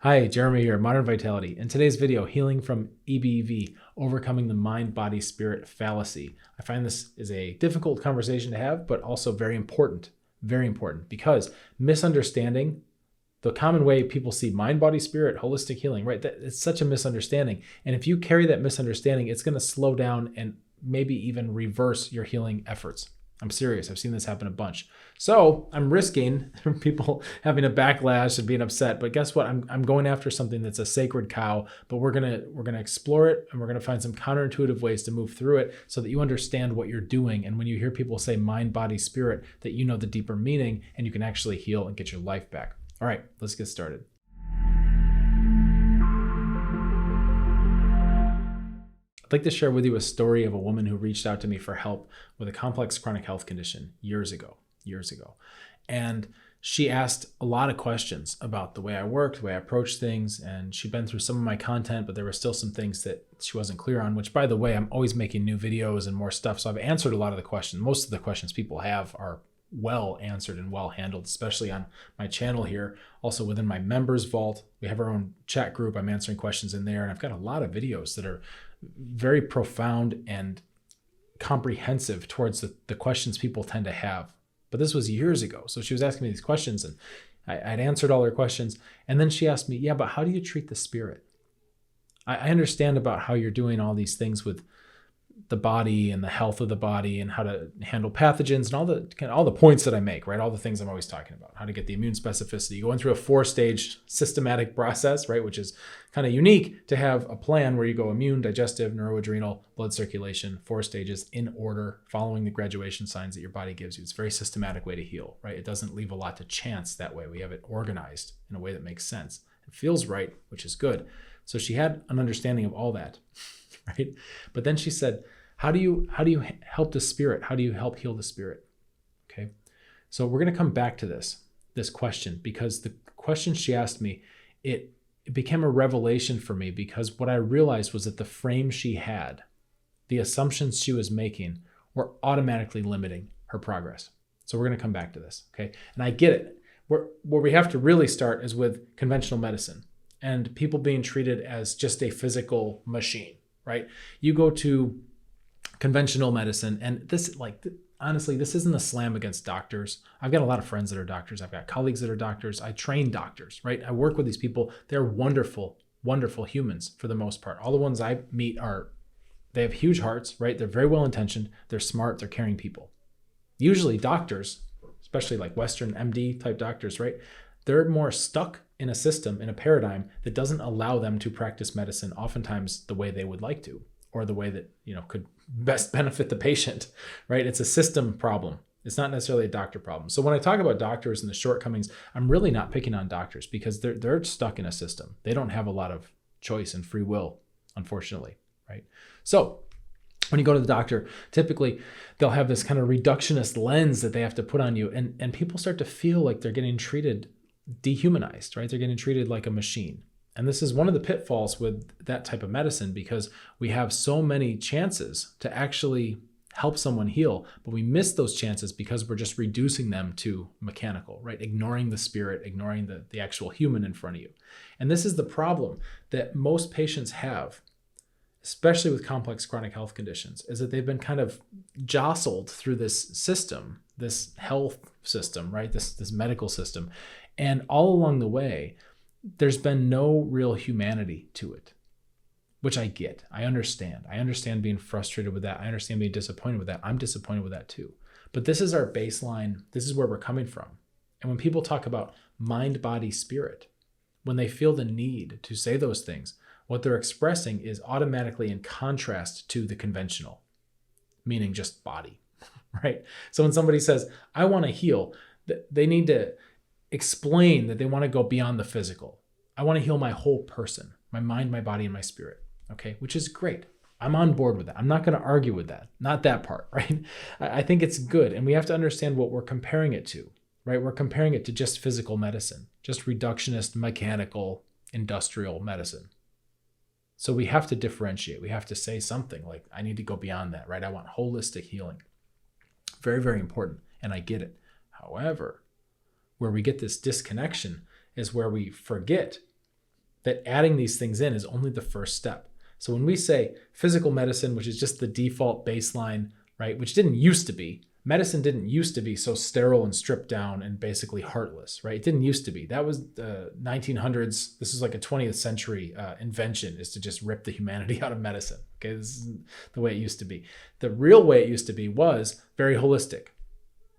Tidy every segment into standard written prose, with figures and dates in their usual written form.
Hi, Jeremy here, Modern Vitality. In today's video, healing from EBV, overcoming the mind-body-spirit fallacy. I find this is a difficult conversation to have, but also very important because misunderstanding the common way people see mind, body, spirit, holistic healing, right? It's such a misunderstanding. And if you carry that misunderstanding, it's going to slow down and maybe even reverse your healing efforts. I'm serious. I've seen this happen a bunch. So I'm risking people having a backlash and being upset. But guess what? I'm going after something that's a sacred cow. But we're gonna explore it, and we're gonna find some counterintuitive ways to move through it so that you understand what you're doing. And when you hear people say mind, body, spirit, that you know the deeper meaning, and you can actually heal and get your life back. All right, let's get started. I'd like to share with you a story of a woman who reached out to me for help with a complex chronic health condition years ago. And she asked a lot of questions about the way I worked, the way I approached things, and she'd been through some of my content, but there were still some things that she wasn't clear on, which, by the way, I'm always making new videos and more stuff. So I've answered a lot of the questions. Most of the questions people have are well answered and well handled, especially on my channel here. Also within my members vault, we have our own chat group. I'm answering questions in there, and I've got a lot of videos that are very profound and comprehensive towards the questions people tend to have. But this was years ago. So she was asking me these questions, and I'd answered all her questions. And then she asked me, yeah, but how do you treat the spirit? I understand about how you're doing all these things with the body and the health of the body and how to handle pathogens and all the points that I make, right? All the things I'm always talking about, how to get the immune specificity, going through a 4-stage systematic process, right? Which is kind of unique to have a plan where you go immune, digestive, neuroadrenal, blood circulation, 4 stages in order, following the graduation signs that your body gives you. It's a very systematic way to heal, right? It doesn't leave a lot to chance that way. We have it organized in a way that makes sense. It feels right, which is good. So she had an understanding of all that, right? But then she said, how do you help the spirit? How do you help heal the spirit? Okay. So we're going to come back to this question, because the question she asked me, it became a revelation for me, because what I realized was that the frame she had, the assumptions she was making, were automatically limiting her progress. So we're going to come back to this. Okay. And I get it. Where we have to really start is with conventional medicine and people being treated as just a physical machine, right? You go to conventional medicine, and this, honestly, this isn't a slam against doctors. I've got a lot of friends that are doctors. I've got colleagues that are doctors. I train doctors, right? I work with these people. They're wonderful, wonderful humans for the most part. All the ones I meet they have huge hearts, right? They're very well intentioned. They're smart. They're caring people. Usually doctors, especially like Western MD type doctors, right? They're more stuck in a system, in a paradigm that doesn't allow them to practice medicine oftentimes the way they would like to, or the way that, could best benefit the patient, right? It's a system problem. It's not necessarily a doctor problem. So when I talk about doctors and the shortcomings, I'm really not picking on doctors, because they're stuck in a system. They don't have a lot of choice and free will, unfortunately, right? So when you go to the doctor, typically they'll have this kind of reductionist lens that they have to put on you, and people start to feel like they're getting treated dehumanized, right? They're getting treated like a machine. And this is one of the pitfalls with that type of medicine, because we have so many chances to actually help someone heal, but we miss those chances because we're just reducing them to mechanical, right? Ignoring the spirit, ignoring the actual human in front of you. And this is the problem that most patients have, especially with complex chronic health conditions, is that they've been kind of jostled through this system, this health system, right? This medical system. And all along the way, there's been no real humanity to it, which I get. I understand. I understand being frustrated with that. I understand being disappointed with that. I'm disappointed with that too. But this is our baseline. This is where we're coming from. And when people talk about mind, body, spirit, when they feel the need to say those things, what they're expressing is automatically in contrast to the conventional, meaning just body, right? So when somebody says, I want to heal, they need to explain that they want to go beyond the physical. I want to heal my whole person, my mind, my body, and my spirit. Okay, which is great. I'm on board with that. I'm not going to argue with that. Not that part, right? I think it's good. And we have to understand what we're comparing it to, right? We're comparing it to just physical medicine, just reductionist, mechanical, industrial medicine. So we have to differentiate. We have to say something like, I need to go beyond that, right? I want holistic healing. Very, very important. And I get it. However, where we get this disconnection is where we forget that adding these things in is only the first step. So when we say physical medicine, which is just the default baseline, right, which didn't used to be, medicine didn't used to be so sterile and stripped down and basically heartless, right? It didn't used to be. That was the 1900s. This is like a 20th century invention, is to just rip the humanity out of medicine. Okay, this isn't the way it used to be. The real way it used to be was very holistic.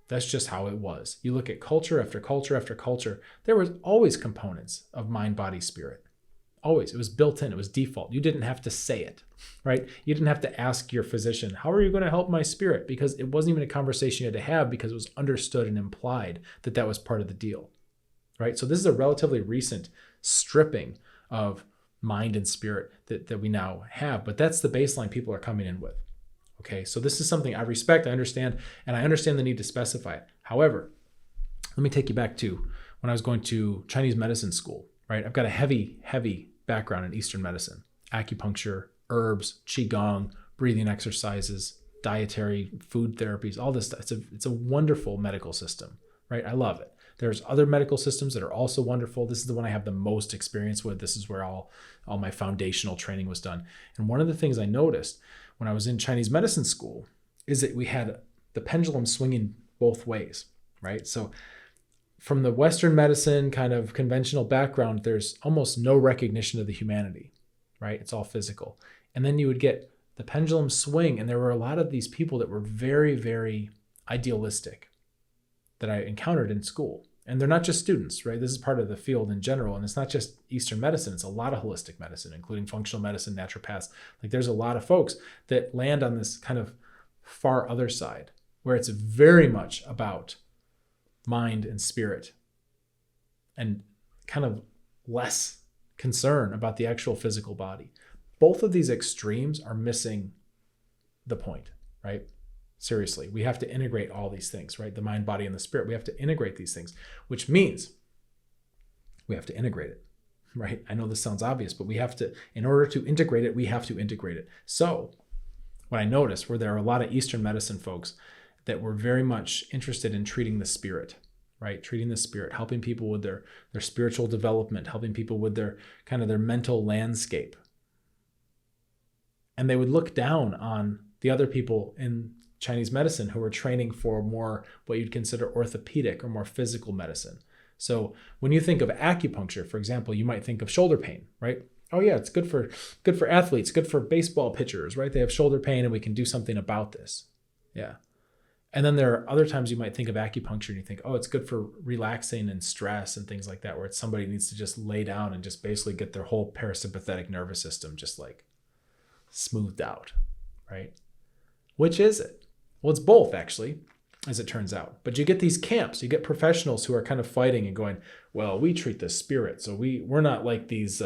That's just how it was. You look at culture after culture after culture, there was always components of mind, body, spirit. Always. It was built in. It was default. You didn't have to say it, right? You didn't have to ask your physician, how are you going to help my spirit? Because it wasn't even a conversation you had to have, because it was understood and implied that that was part of the deal, right? So this is a relatively recent stripping of mind and spirit that we now have, but that's the baseline people are coming in with. Okay, so this is something I respect, I understand, and I understand the need to specify it. However, let me take you back to when I was going to Chinese medicine school, right? I've got a heavy background in Eastern medicine, acupuncture, herbs, qigong, breathing exercises, dietary, food therapies, all this stuff. It's a wonderful medical system, right? I love it. There's other medical systems that are also wonderful. This is the one I have the most experience with. This is where all my foundational training was done. And one of the things I noticed when I was in Chinese medicine school is that we had the pendulum swinging both ways, right? So from the Western medicine kind of conventional background, there's almost no recognition of the humanity, right? It's all physical. And then you would get the pendulum swing, and there were a lot of these people that were very, very idealistic that I encountered in school. And they're not just students, right? This is part of the field in general. And it's not just Eastern medicine. It's a lot of holistic medicine, including functional medicine, naturopaths. Like there's a lot of folks that land on this kind of far other side where it's very much about mind and spirit and kind of less concern about the actual physical body. Both of these extremes are missing the point, right? Seriously, we have to integrate all these things, right? The mind, body, and the spirit. We have to integrate these things, which means we have to integrate it, right? I know this sounds obvious, but we have to, in order to integrate it, we have to integrate it. So what I noticed were there are a lot of Eastern medicine folks that were very much interested in treating the spirit, right? Treating the spirit, helping people with their spiritual development, helping people with their kind of their mental landscape. And they would look down on the other people in Chinese medicine who were training for more what you'd consider orthopedic or more physical medicine. So when you think of acupuncture, for example, you might think of shoulder pain, right? Oh yeah, it's good for athletes, good for baseball pitchers, right? They have shoulder pain and we can do something about this. Yeah. And then there are other times you might think of acupuncture and you think, oh, it's good for relaxing and stress and things like that, where it's somebody needs to just lay down and just basically get their whole parasympathetic nervous system just like smoothed out, right? Which is it? Well, it's both actually, as it turns out. But you get these camps, you get professionals who are kind of fighting and going, well, we treat the spirit. So we're not like these,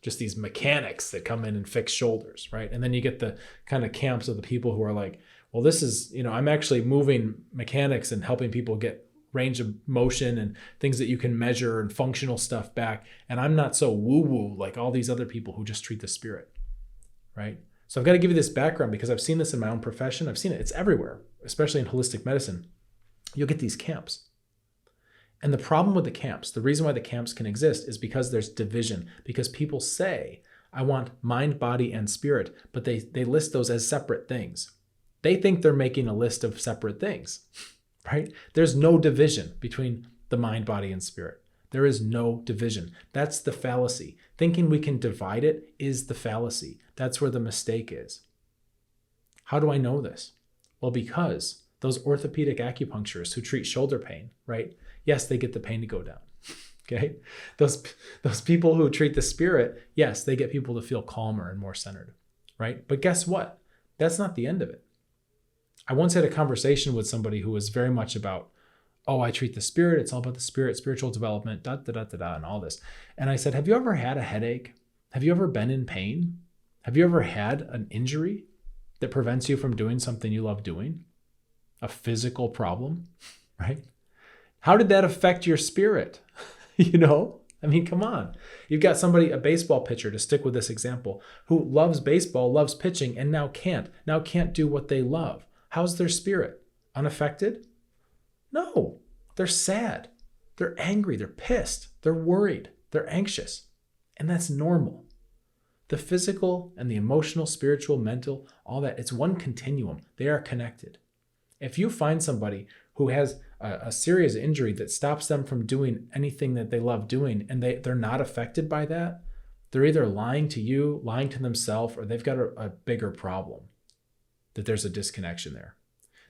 just these mechanics that come in and fix shoulders, right? And then you get the kind of camps of the people who are like, well, this is, I'm actually moving mechanics and helping people get range of motion and things that you can measure and functional stuff back. And I'm not so woo-woo like all these other people who just treat the spirit, right? So I've got to give you this background because I've seen this in my own profession. I've seen it. It's everywhere, especially in holistic medicine. You'll get these camps. And the problem with the camps, the reason why the camps can exist is because there's division, because people say, I want mind, body, and spirit, but they list those as separate things. They think they're making a list of separate things, right? There's no division between the mind, body, and spirit. There is no division. That's the fallacy. Thinking we can divide it is the fallacy. That's where the mistake is. How do I know this? Well, because those orthopedic acupuncturists who treat shoulder pain, right? Yes, they get the pain to go down. Okay? Those people who treat the spirit, yes, they get people to feel calmer and more centered, right? But guess what? That's not the end of it. I once had a conversation with somebody who was very much about, oh, I treat the spirit. It's all about the spirit, spiritual development, and all this. And I said, have you ever had a headache? Have you ever been in pain? Have you ever had an injury that prevents you from doing something you love doing? A physical problem, right? How did that affect your spirit? I mean, come on. You've got somebody, a baseball pitcher, to stick with this example, who loves baseball, loves pitching, and now can't do what they love. How's their spirit? Unaffected? No, they're sad. They're angry. They're pissed. They're worried. They're anxious. And that's normal. The physical and the emotional, spiritual, mental, all that, it's one continuum. They are connected. If you find somebody who has a serious injury that stops them from doing anything that they love doing, and they're not affected by that, they're either lying to you, lying to themselves, or they've got a bigger problem, that there's a disconnection there.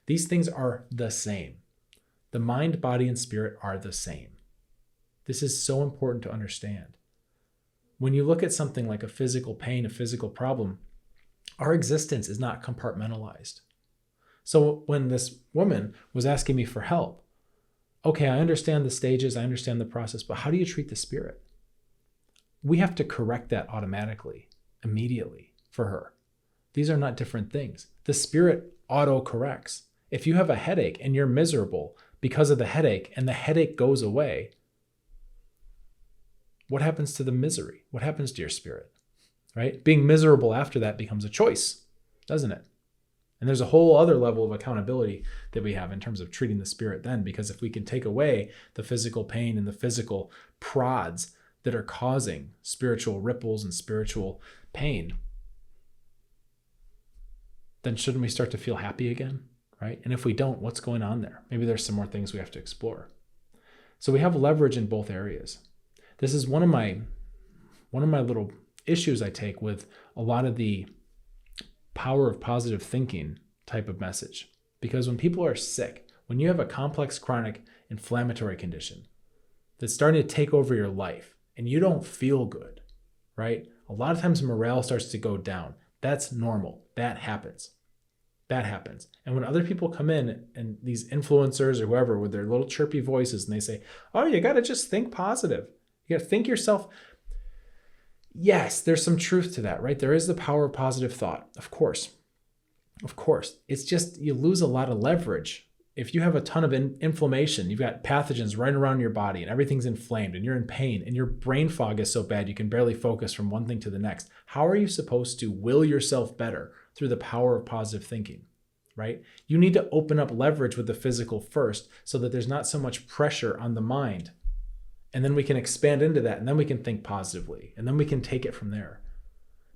These things are the same. The mind, body, and spirit are the same. This is so important to understand. When you look at something like a physical pain, a physical problem, our existence is not compartmentalized. So when this woman was asking me for help, okay, I understand the stages, I understand the process, but how do you treat the spirit? We have to correct that automatically, immediately for her. These are not different things. The spirit auto-corrects. If you have a headache and you're miserable because of the headache and the headache goes away, what happens to the misery? What happens to your spirit, right? Being miserable after that becomes a choice, doesn't it? And there's a whole other level of accountability that we have in terms of treating the spirit then, because if we can take away the physical pain and the physical prods that are causing spiritual ripples and spiritual pain, then shouldn't we start to feel happy again, right? And if we don't, what's going on there? Maybe there's some more things we have to explore. So we have leverage in both areas. This is one of my little issues I take with a lot of the power of positive thinking type of message. Because when people are sick, when you have a complex chronic inflammatory condition that's starting to take over your life and you don't feel good, right? A lot of times morale starts to go down. That's normal. That happens. That happens. And when other people come in and these influencers or whoever with their little chirpy voices and they say, oh, you got to just think positive. You got to think yourself. Yes, there's some truth to that, right? There is the power of positive thought. Of course. Of course. It's just you lose a lot of leverage. If you have a ton of inflammation, you've got pathogens right around your body and everything's inflamed and you're in pain and your brain fog is so bad you can barely focus from one thing to the next. How are you supposed to will yourself better through the power of positive thinking, right? You need to open up leverage with the physical first so that there's not so much pressure on the mind. And then we can expand into that and then we can think positively and then we can take it from there.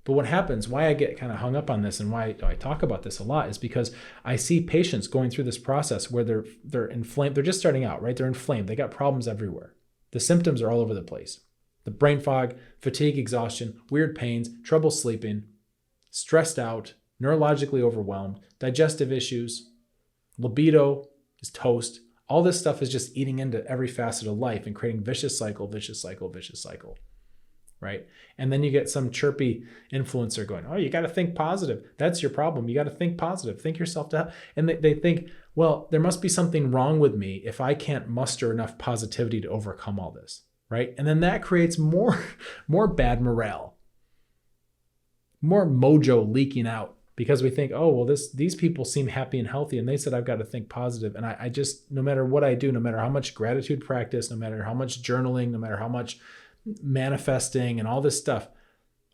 But what happens, why I get kind of hung up on this and why I talk about this a lot is because I see patients going through this process where they're inflamed. They're just starting out, right? They're inflamed. They got problems everywhere. The symptoms are all over the place. The brain fog, fatigue, exhaustion, weird pains, trouble sleeping, stressed out, neurologically overwhelmed, digestive issues, libido is toast. All this stuff is just eating into every facet of life and creating vicious cycle, right? And then you get some chirpy influencer going, oh, you got to think positive. That's your problem. You got to think positive. Think yourself to help. And they think, well, there must be something wrong with me if I can't muster enough positivity to overcome all this, right? And then that creates more bad morale, more mojo leaking out. Because we think, oh, well, these people seem happy and healthy, and they said I've got to think positive. And I just, no matter what I do, no matter how much gratitude practice, no matter how much journaling, no matter how much manifesting and all this stuff,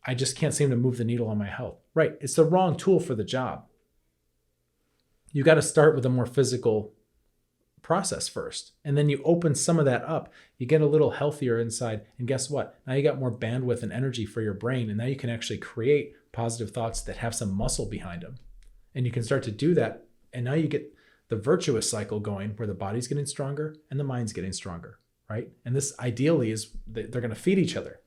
I just can't seem to move the needle on my health. Right. It's the wrong tool for the job. You got to start with a more physical process first. And then you open some of that up. You get a little healthier inside. And guess what? Now you got more bandwidth and energy for your brain. And now you can actually create positive thoughts that have some muscle behind them. And you can start to do that. And now you get the virtuous cycle going where the body's getting stronger and the mind's getting stronger, right? And this ideally is they're going to feed each other,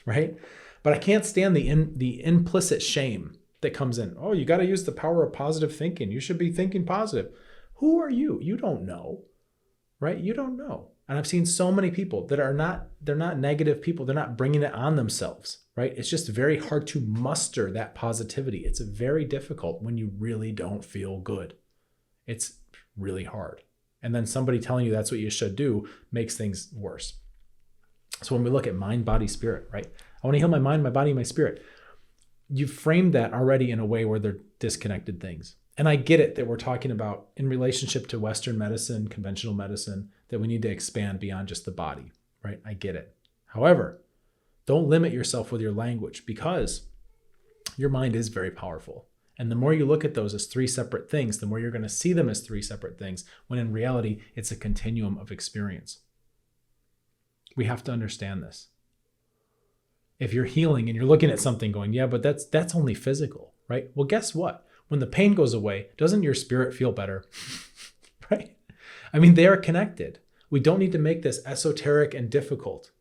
right? But I can't stand the implicit shame that comes in. Oh, you got to use the power of positive thinking. You should be thinking positive. Who are you? You don't know, right? You don't know. And I've seen so many people that they're not negative people. They're not bringing it on themselves, right? It's just very hard to muster that positivity. It's very difficult when you really don't feel good. It's really hard. And then somebody telling you that's what you should do makes things worse. So when we look at mind, body, spirit, right? I want to heal my mind, my body, my spirit. You've framed that already in a way where they're disconnected things. And I get it that we're talking about in relationship to Western medicine, conventional medicine, that we need to expand beyond just the body, right? I get it. However, don't limit yourself with your language because your mind is very powerful. And the more you look at those as three separate things, the more you're going to see them as three separate things, when in reality, it's a continuum of experience. We have to understand this. If you're healing and you're looking at something going, yeah, but that's only physical, right? Well, guess what? When the pain goes away, doesn't your spirit feel better? Right? I mean, they are connected. We don't need to make this esoteric and difficult.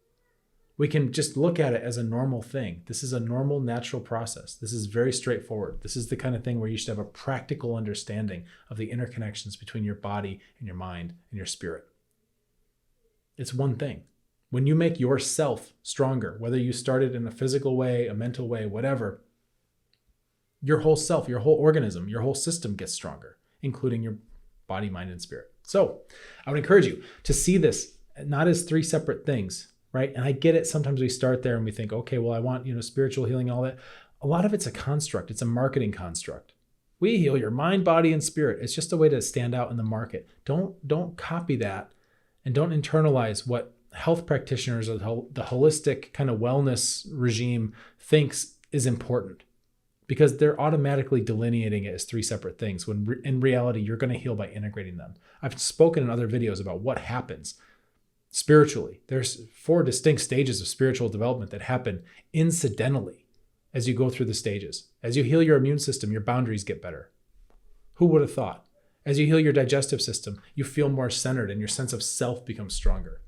We can just look at it as a normal thing. This is a normal, natural process. This is very straightforward. This is the kind of thing where you should have a practical understanding of the interconnections between your body and your mind and your spirit. It's one thing. When you make yourself stronger, whether you started in a physical way, a mental way, whatever, your whole self, your whole organism, your whole system gets stronger, including your body, mind, and spirit. So I would encourage you to see this not as three separate things, right? And I get it. Sometimes we start there and we think, okay, well, I want, spiritual healing, all that. A lot of it's a construct. It's a marketing construct. We heal your mind, body, and spirit. It's just a way to stand out in the market. Don't copy that, and don't internalize what health practitioners or the holistic kind of wellness regime thinks is important, because they're automatically delineating it as three separate things when in reality, you're going to heal by integrating them. I've spoken in other videos about what happens spiritually. There's 4 distinct stages of spiritual development that happen incidentally as you go through the stages. As you heal your immune system, your boundaries get better. Who would have thought? As you heal your digestive system, you feel more centered and your sense of self becomes stronger.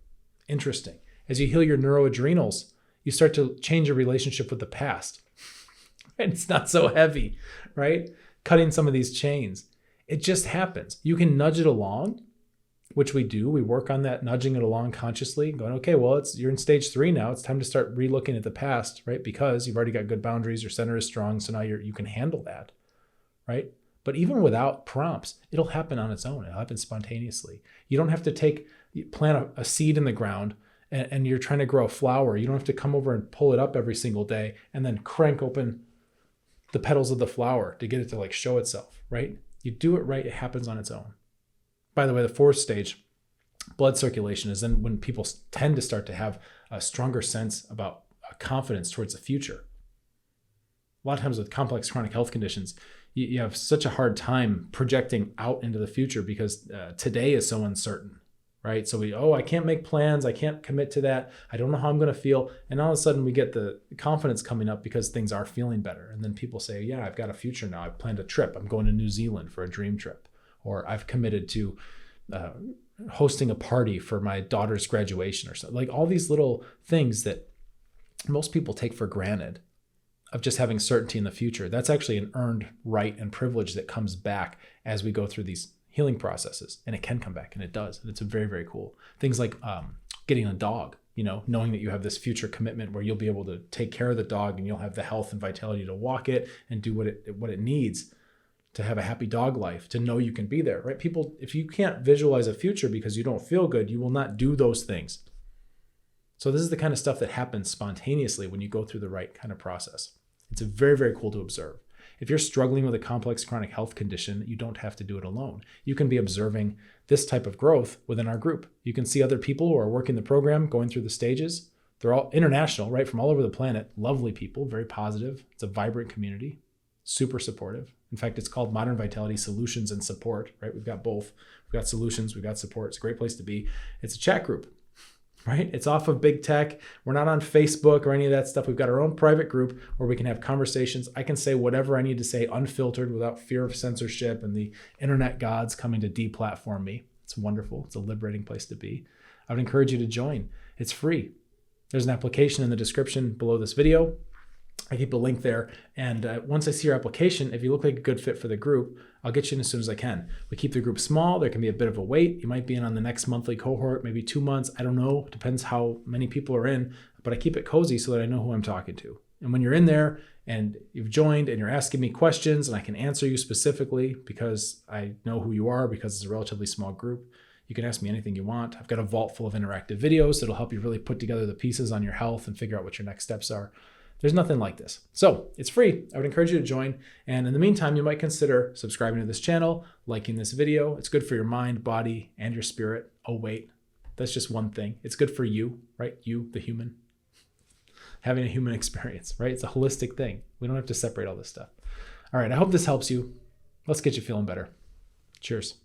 Interesting. As you heal your neuroadrenals, you start to change your relationship with the past. And it's not so heavy, right? Cutting some of these chains. It just happens. You can nudge it along, which we do. We work on that, nudging it along consciously, going, okay, well, you're in stage 3 now. It's time to start re-looking at the past, right? Because you've already got good boundaries. Your center is strong. So now you can handle that, right? But even without prompts, it'll happen on its own. It'll happen spontaneously. You don't have to plant a seed in the ground and you're trying to grow a flower. You don't have to come over and pull it up every single day and then crank open the petals of the flower to get it to show itself, right? You do it right, it happens on its own. By the way, the 4th stage, blood circulation, is then when people tend to start to have a stronger sense about confidence towards the future. A lot of times with complex chronic health conditions, you have such a hard time projecting out into the future because today is so uncertain, right? So I can't make plans. I can't commit to that. I don't know how I'm going to feel. And all of a sudden we get the confidence coming up because things are feeling better. And then people say, yeah, I've got a future now. I've planned a trip. I'm going to New Zealand for a dream trip. Or I've committed to hosting a party for my daughter's graduation or something. All these little things that most people take for granted of just having certainty in the future. That's actually an earned right and privilege that comes back as we go through these healing processes. And it can come back, and it does. And it's very, very cool. Things like getting a dog, knowing that you have this future commitment where you'll be able to take care of the dog and you'll have the health and vitality to walk it and do what it needs to have a happy dog life, to know you can be there, right? People, if you can't visualize a future because you don't feel good, you will not do those things. So this is the kind of stuff that happens spontaneously when you go through the right kind of process. It's very, very cool to observe. If you're struggling with a complex chronic health condition, you don't have to do it alone. You can be observing this type of growth within our group. You can see other people who are working the program, going through the stages. They're all international, right? From all over the planet. Lovely people, very positive. It's a vibrant community, super supportive. In fact, it's called Modern Vitality Solutions and Support, right? We've got both. We've got solutions, we've got support. It's a great place to be. It's a chat group, right? It's off of big tech. We're not on Facebook or any of that stuff. We've got our own private group where we can have conversations. I can say whatever I need to say unfiltered without fear of censorship and the internet gods coming to deplatform me. It's wonderful. It's a liberating place to be. I would encourage you to join. It's free. There's an application in the description below this video. I keep a link there. And once I see your application, if you look like a good fit for the group, I'll get you in as soon as I can. We keep the group small. There can be a bit of a wait. You might be in on the next monthly cohort, maybe 2 months. I don't know. Depends how many people are in. But I keep it cozy so that I know who I'm talking to. And when you're in there and you've joined and you're asking me questions and I can answer you specifically because I know who you are, because it's a relatively small group, you can ask me anything you want. I've got a vault full of interactive videos that'll help you really put together the pieces on your health and figure out what your next steps are. There's nothing like this. So it's free. I would encourage you to join. And in the meantime, you might consider subscribing to this channel, liking this video. It's good for your mind, body, and your spirit. Oh, wait, that's just one thing. It's good for you, right? You, the human, having a human experience, right? It's a holistic thing. We don't have to separate all this stuff. All right, I hope this helps you. Let's get you feeling better. Cheers.